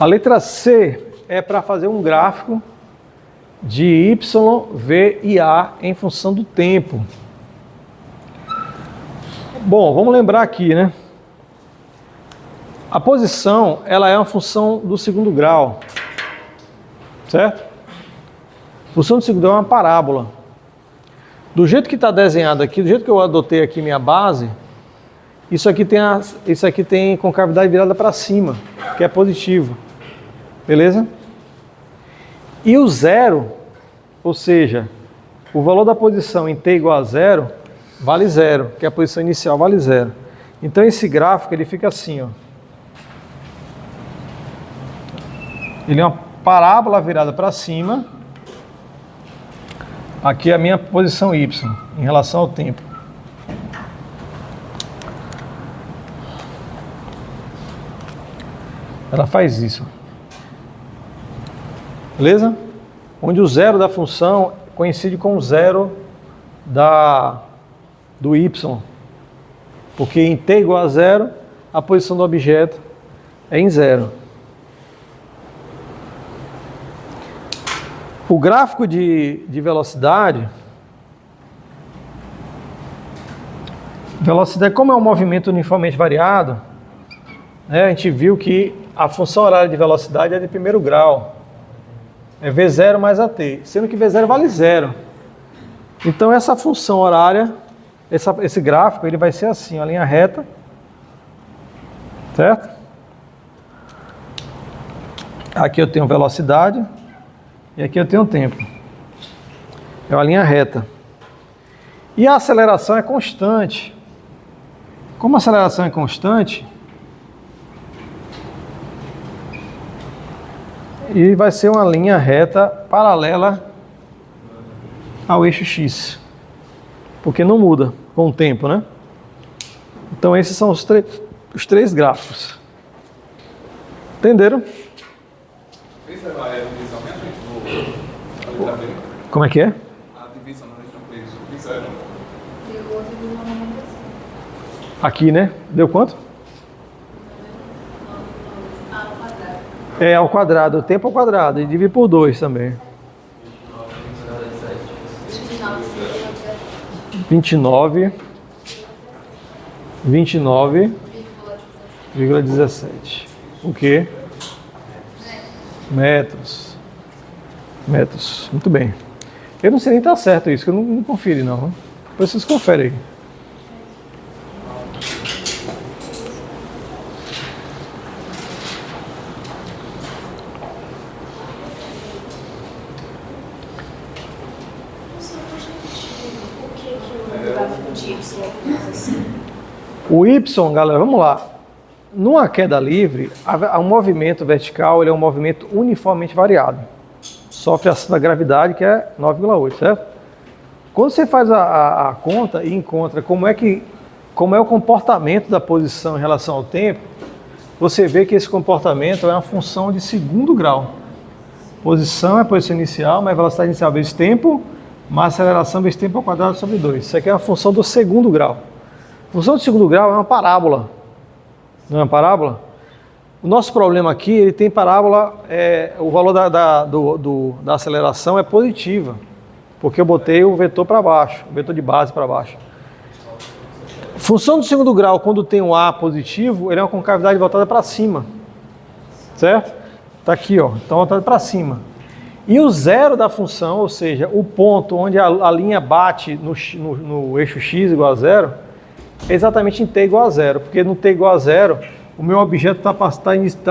A letra C é para fazer um gráfico de Y, V e A em função do tempo. Bom, vamos lembrar aqui, né? A posição, ela é uma função do segundo grau, certo? Função do segundo grau é uma parábola. Do jeito que está desenhado aqui, do jeito que eu adotei aqui minha base, isso aqui tem concavidade virada para cima, que é positivo, beleza? E o zero, ou seja, o valor da posição em t igual a zero, vale zero, que é a posição inicial vale zero. Então esse gráfico ele fica assim, ó. Ele é uma parábola virada para cima. Aqui é a minha posição y em relação ao tempo. Ela faz isso. Beleza? Onde o zero da função coincide com o zero do y. Porque em t igual a zero, a posição do objeto é em zero. O gráfico de velocidade, como é um movimento uniformemente variado, né, a gente viu que a função horária de velocidade é de primeiro grau, é V0 mais AT, sendo que V0 vale zero. Então essa função horária, esse gráfico, ele vai ser assim, a linha reta, certo? Aqui eu tenho velocidade. E aqui eu tenho tempo. É uma linha reta. E a aceleração é constante. Como a aceleração é constante, e vai ser uma linha reta paralela ao eixo X. Porque não muda com o tempo, né? Então esses são os três gráficos. Entenderam? Como é que é? A divisão não é fizeram. Aqui, né? Deu quanto? É ao quadrado, o tempo ao quadrado, e divide por 2 também. 29,17. O quê? Metros. Muito bem. Eu não sei nem se está certo isso, que eu não confiro não. Depois vocês conferem aí. O Y, galera, vamos lá. Numa queda livre, o movimento vertical ele é um movimento uniformemente variado. Sofre a ação da gravidade, que é 9,8, certo? Quando você faz a conta e encontra como é o comportamento da posição em relação ao tempo, você vê que esse comportamento é uma função de segundo grau. Posição é a posição inicial, mais velocidade inicial vezes tempo, mais aceleração vezes tempo ao quadrado sobre 2. Isso aqui é uma função do segundo grau. A função do segundo grau é uma parábola. Não é uma parábola? O nosso problema aqui, ele tem parábola, o valor da aceleração é positiva, porque eu botei o vetor para baixo, o vetor de base para baixo. Função do segundo grau, quando tem um A positivo, ele é uma concavidade voltada para cima, certo? Está aqui, ó, está voltada para cima. E o zero da função, ou seja, o ponto onde a linha bate no eixo x igual a zero, é exatamente em t igual a zero, porque no t igual a zero, o meu objeto está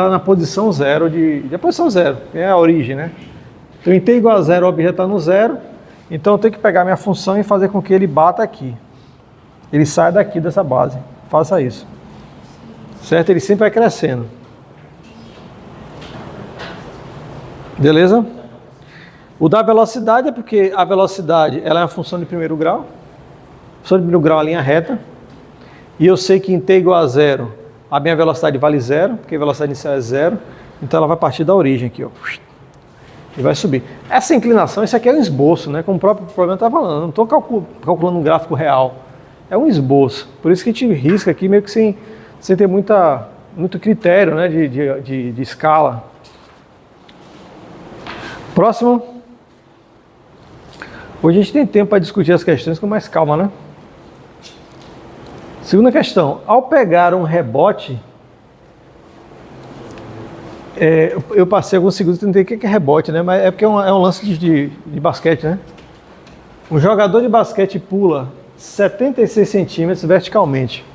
na posição zero, a posição zero, que é a origem, né? Então em t igual a zero, o objeto está no zero, então eu tenho que pegar minha função e fazer com que ele bata aqui. Ele sai daqui dessa base, faça isso. Certo? Ele sempre vai crescendo. Beleza? O da velocidade é porque a velocidade ela é uma função de primeiro grau. Função de primeiro grau é a linha reta. E eu sei que em t igual a zero, a minha velocidade vale zero, porque a velocidade inicial é zero. Então ela vai partir da origem aqui, ó. E vai subir. Essa inclinação, isso aqui é um esboço, né? Como o próprio problema está falando. Eu não estou calculando um gráfico real. É um esboço. Por isso que a gente risca aqui meio que sem ter muito critério, né? de escala. Próximo. Hoje a gente tem tempo para discutir as questões com mais calma, né? Segunda questão, ao pegar um rebote, eu passei alguns segundos tentando entender o que é rebote, né? Mas é porque é um lance de basquete, né? Um jogador de basquete pula 76 centímetros verticalmente.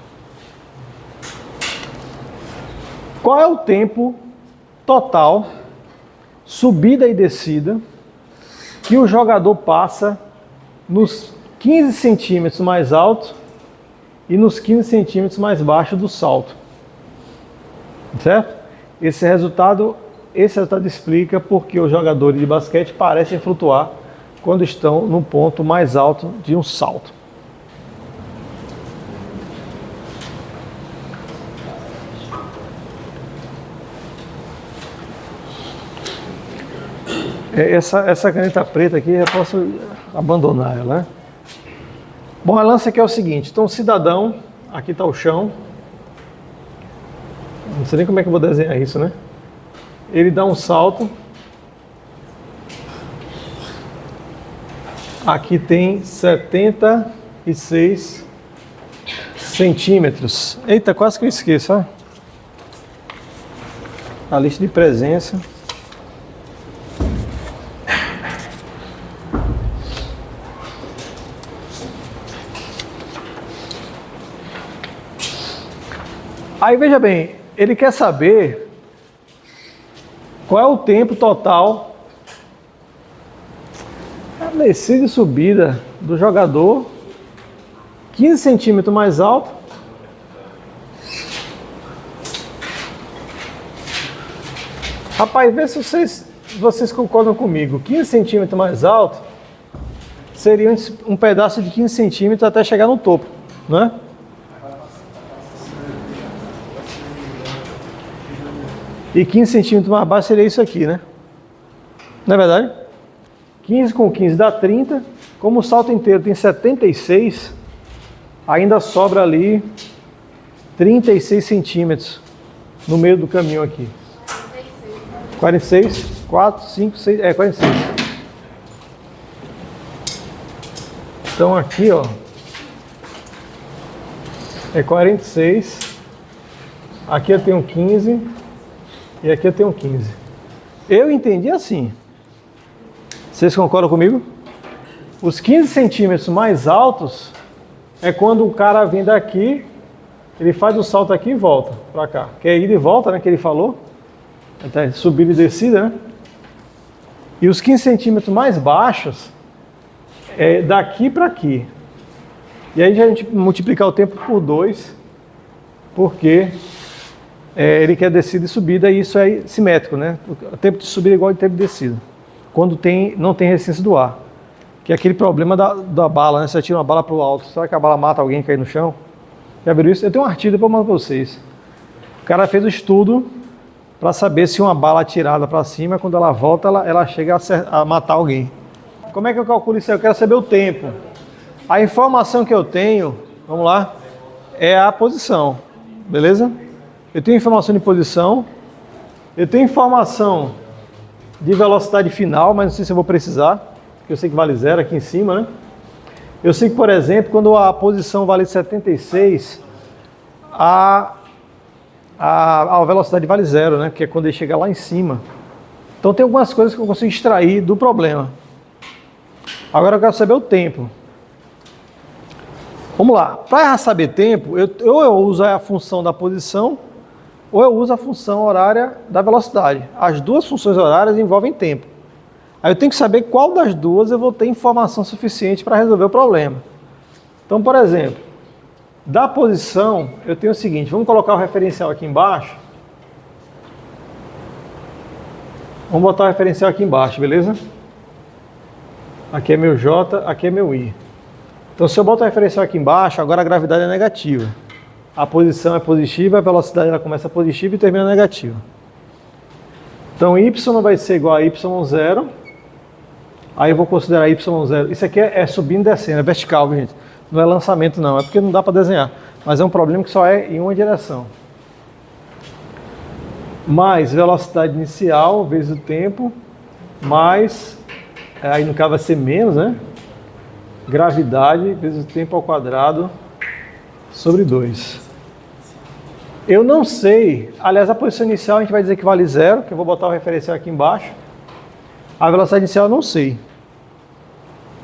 Qual é o tempo total, subida e descida, que o jogador passa nos 15 centímetros mais alto e nos 15 centímetros mais baixo do salto? Certo? Esse resultado explica porque os jogadores de basquete parecem flutuar quando estão no ponto mais alto de um salto. Essa caneta preta aqui, eu posso abandonar ela, né? Bom, a lance aqui é o seguinte, então o cidadão, aqui está o chão, não sei nem como é que eu vou desenhar isso, né? Ele dá um salto, aqui tem 76 centímetros. Eita, quase que eu esqueço, ó. A lista de presença. Aí veja bem, ele quer saber qual é o tempo total da descida e subida do jogador 15 centímetros mais alto Rapaz, vê se vocês concordam comigo. 15 centímetros mais alto seria um pedaço de 15 centímetros até chegar no topo, não é? E 15 centímetros mais baixo seria isso aqui, né? Não é verdade? 15 com 15 dá 30. Como o salto inteiro tem 76, ainda sobra ali 36 centímetros no meio do caminho aqui. 46, 4, 5, 6, 46. Então aqui, ó, é 46. Aqui eu tenho 15. E aqui eu tenho 15. Eu entendi assim. Vocês concordam comigo? Os 15 centímetros mais altos é quando o cara vem daqui, ele faz o salto aqui e volta para cá. Que é ida e volta, né, que ele falou. Até subida e descida, né? E os 15 centímetros mais baixos é daqui para aqui. E aí a gente multiplicar o tempo por 2, porque ele quer descida e subida, e isso é simétrico, né? O tempo de subida é igual ao tempo de descida. Quando não tem resistência do ar. Que é aquele problema da bala, né? Você tira uma bala para o alto, será que a bala mata alguém e cai no chão? Já viram isso? Eu tenho um artigo para mandar para vocês. O cara fez um estudo para saber se uma bala atirada para cima, quando ela volta, ela chega a matar alguém. Como é que eu calculo isso aí? Eu quero saber o tempo. A informação que eu tenho, vamos lá, é a posição, beleza? Eu tenho informação de posição, eu tenho informação de velocidade final, mas não sei se eu vou precisar, porque eu sei que vale 0 aqui em cima, né? Eu sei que, por exemplo, quando a posição vale 76, a velocidade vale 0, né? Que é quando ele chega lá em cima. Então tem algumas coisas que eu consigo extrair do problema. Agora eu quero saber o tempo. Vamos lá. Para saber tempo, ou eu uso a função da posição, ou eu uso a função horária da velocidade. As duas funções horárias envolvem tempo. Aí eu tenho que saber qual das duas eu vou ter informação suficiente para resolver o problema. Então, por exemplo, da posição, eu tenho o seguinte, vamos colocar o referencial aqui embaixo. Vamos botar o referencial aqui embaixo, beleza? Aqui é meu J, aqui é meu I. Então, se eu botar o referencial aqui embaixo, agora a gravidade é negativa. A posição é positiva, a velocidade ela começa positiva e termina negativa. Então, Y vai ser igual a Y0. Aí eu vou considerar Y0. Isso aqui é subindo e descendo, é vertical, viu, gente? Não é lançamento não, é porque não dá para desenhar. Mas é um problema que só é em uma direção. Mais velocidade inicial vezes o tempo, mais, aí no caso vai ser menos, né? Gravidade vezes o tempo ao quadrado sobre 2. Eu não sei, aliás, a posição inicial a gente vai dizer que vale 0, que eu vou botar o referencial aqui embaixo. A velocidade inicial eu não sei.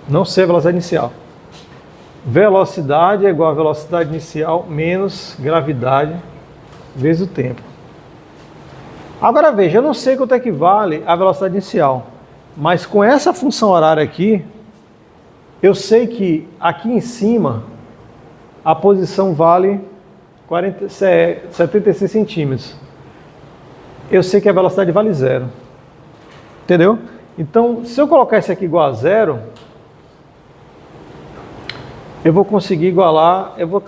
Não sei a velocidade inicial. Velocidade é igual a velocidade inicial menos gravidade vezes o tempo. Agora veja, eu não sei quanto é que vale a velocidade inicial, mas com essa função horária aqui, eu sei que aqui em cima a posição vale 76 centímetros. Eu sei que a velocidade vale 0. Entendeu? Então, se eu colocar isso aqui igual a 0, eu vou conseguir igualar, eu vou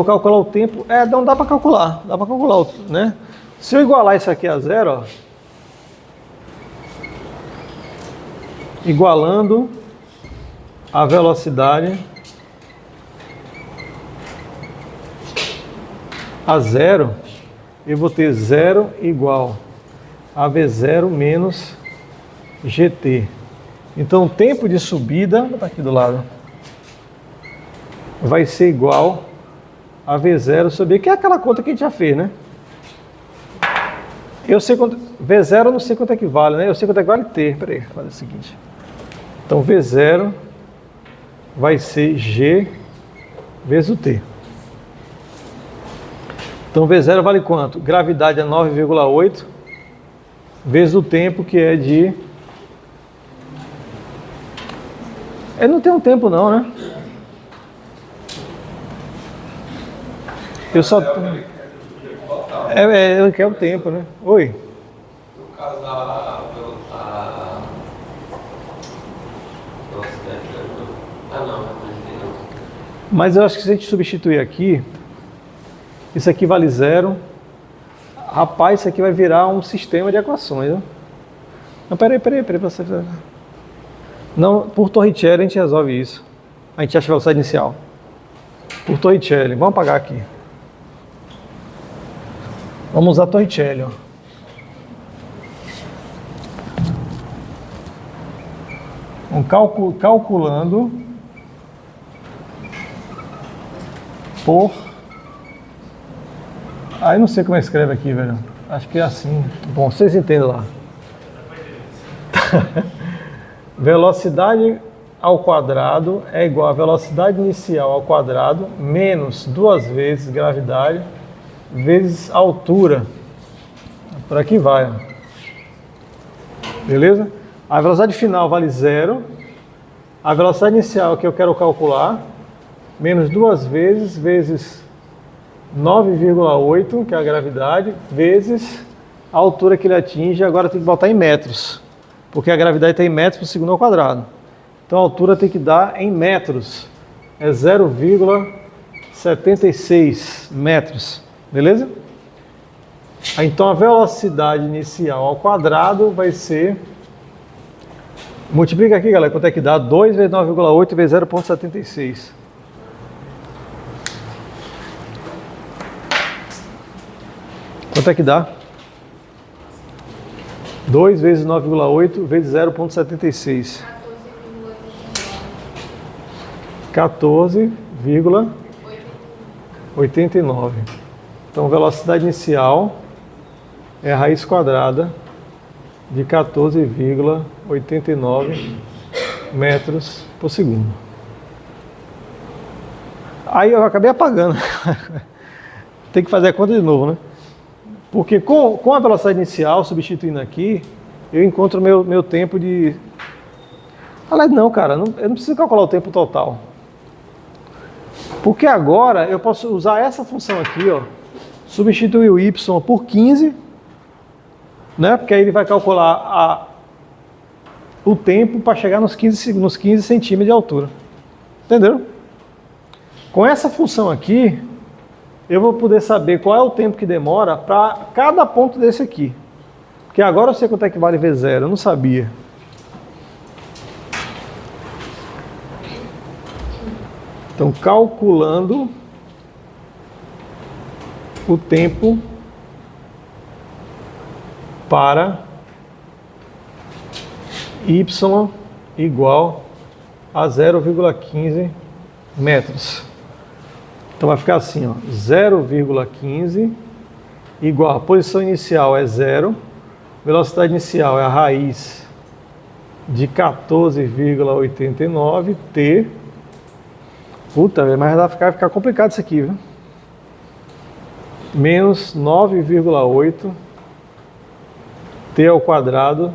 calcular o tempo. Não dá para calcular, né? Se eu igualar isso aqui a 0, ó, igualando a velocidade a 0, eu vou ter 0 igual a V0 menos GT. Então, o tempo de subida, vou botar aqui do lado, vai ser igual a V0 sobre, que é aquela conta que a gente já fez, né? Eu sei quanto, V0 eu não sei quanto é que vale, né? Eu sei quanto é que vale T. Peraí, vou fazer o seguinte. Então, V0 vai ser G vezes o T. Então, V0 vale quanto? Gravidade é 9,8 vezes o tempo, que é de... Eu não tenho um tempo não, né? Eu só... eu quero o tempo, né? Oi? No caso da velocidade... não. Mas eu acho que se a gente substituir aqui, isso aqui vale 0. Rapaz, isso aqui vai virar um sistema de equações, né? Não, peraí. Não, por Torricelli a gente resolve isso. A gente acha a velocidade inicial. Por Torricelli. Vamos apagar aqui. Vamos usar Torricelli, ó. Calculando por... Aí não sei como é que escreve aqui, velho. Acho que é assim. Bom, vocês entendem lá. Velocidade ao quadrado é igual a velocidade inicial ao quadrado menos 2 vezes gravidade vezes altura. Por aqui vai, ó. Beleza? A velocidade final vale 0. A velocidade inicial que eu quero calcular, menos 2 vezes 9,8, que é a gravidade, vezes a altura que ele atinge. Agora tem que botar em metros, porque a gravidade está em metros por segundo ao quadrado. Então a altura tem que dar em metros. É 0,76 metros. Beleza? Então a velocidade inicial ao quadrado vai ser... Multiplica aqui, galera, quanto é que dá? 2 vezes 9,8 vezes 0,76. Quanto é que dá? 2 vezes 9,8 vezes 0,76. 14,89. Então, velocidade inicial é a raiz quadrada de 14,89 metros por segundo. Aí eu acabei apagando. Tem que fazer a conta de novo, né? Porque com a velocidade inicial, substituindo aqui, eu encontro meu tempo de... Aliás, não, cara, eu não preciso calcular o tempo total. Porque agora eu posso usar essa função aqui, ó, substituir o y por 15, né? Porque aí ele vai calcular o tempo para chegar nos 15 centímetros de altura. Entenderam? Com essa função aqui, eu vou poder saber qual é o tempo que demora para cada ponto desse aqui. Porque agora eu sei quanto é que vale V0, eu não sabia. Então, calculando o tempo para y igual a 0,15 metros. Então vai ficar assim, ó, 0,15 igual a posição inicial é 0, velocidade inicial é a raiz de 14,89 t. Puta, mas vai ficar complicado isso aqui, viu? Menos 9,8 t ao quadrado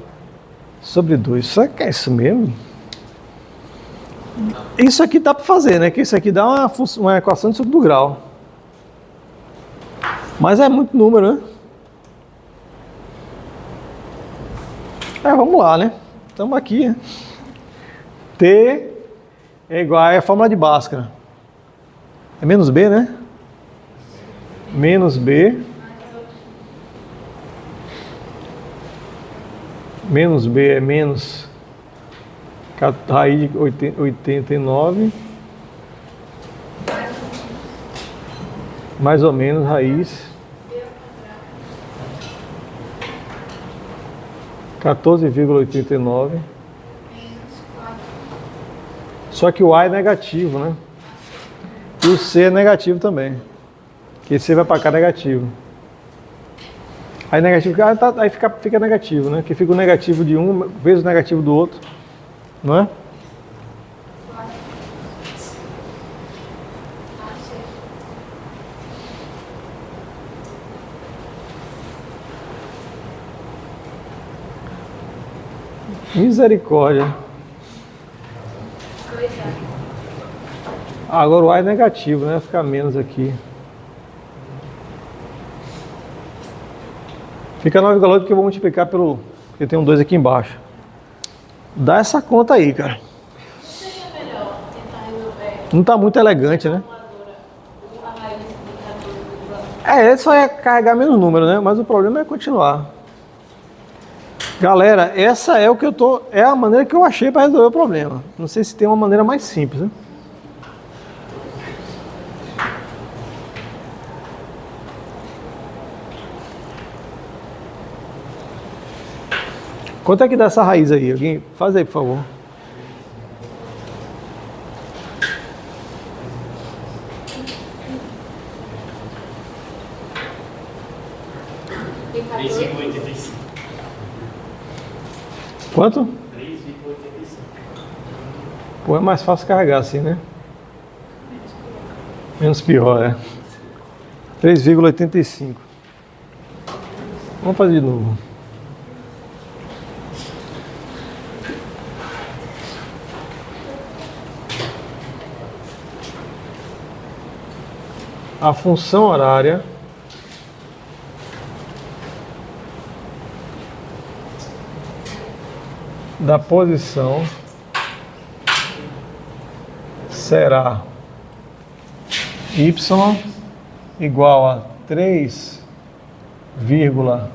sobre 2. Será que é isso mesmo? Isso aqui dá para fazer, né? Que isso aqui dá uma equação de segundo grau. Mas é muito número, né? Vamos lá, né? Estamos aqui, né? T é igual a fórmula de Bhaskara. É menos B, né? Menos B. Menos B é menos raiz de 89. Mais ou menos raiz 14,89. Só que o A é negativo, né? E o C é negativo também. Que C vai para cá negativo. Aí negativo, aí fica negativo, né? Que fica o negativo de um vezes o negativo do outro. Não é? Misericórdia. Agora o A é negativo, né? Vai ficar menos aqui. Fica 9,8 porque eu vou multiplicar pelo... Porque tem um 2 aqui embaixo. Dá essa conta aí, cara. Não seria melhor tentar resolver Não está muito elegante, né? a raiz de 14,9? Ele só ia carregar menos número, né? Mas o problema é continuar. Galera, essa é o que é a maneira que eu achei para resolver o problema. Não sei se tem uma maneira mais simples, né? Quanto é que dá essa raiz aí? Alguém faz aí, por favor. Tem 14? 3,85. Quanto? 3,85. Pô, é mais fácil carregar assim, né? Menos pior, é. 3,85. Vamos fazer de novo. A função horária da posição será y igual a 3,85